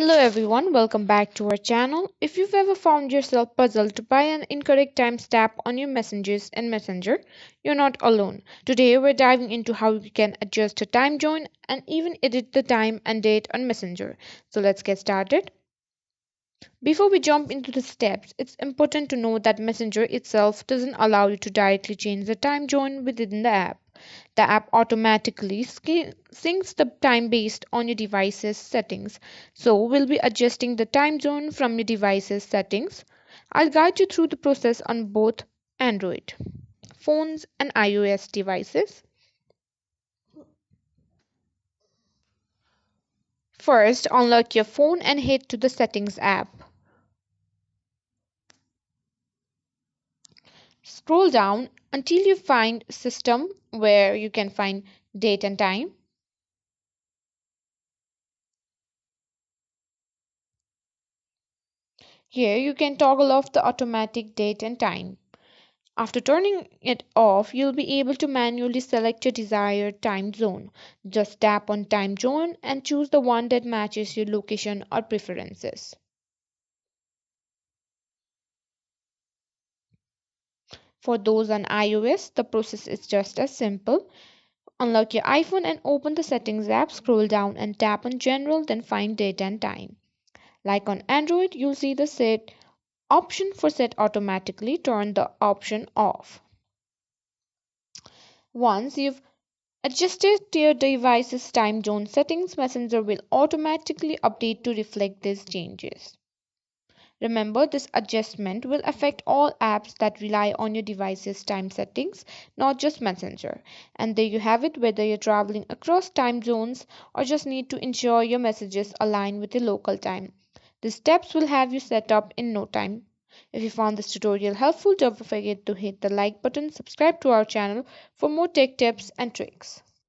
Hello everyone, welcome back to our channel. If you've ever found yourself puzzled by an incorrect timestamp on your messages in Messenger, you're not alone. Today we're diving into how you can adjust a time zone and even edit the time and date on Messenger. So let's get started. Before we jump into the steps, it's important to know that Messenger itself doesn't allow you to directly change the time zone within the app. The app automatically syncs the time based on your device's settings. So, we'll be adjusting the time zone from your device's settings. I'll guide you through the process on both Android phones and iOS devices. First, unlock your phone and head to the Settings app. Scroll down until you find System, where you can find Date and Time. Here you can toggle off the automatic date and time. After turning it off, you'll be able to manually select your desired time zone. Just tap on time zone and choose the one that matches your location or preferences. For those on iOS, the process is just as simple. Unlock your iPhone and open the Settings app, scroll down and tap on General, then find Date and Time. Like on Android, you'll see the Set option for set automatically. Turn the option off. Once you've adjusted your device's time zone settings, Messenger will automatically update to reflect these changes. Remember, this adjustment will affect all apps that rely on your device's time settings, not just Messenger. And there you have it, whether you're traveling across time zones or just need to ensure your messages align with your local time. The steps will have you set up in no time. If you found this tutorial helpful, don't forget to hit the like button, subscribe to our channel for more tech tips and tricks.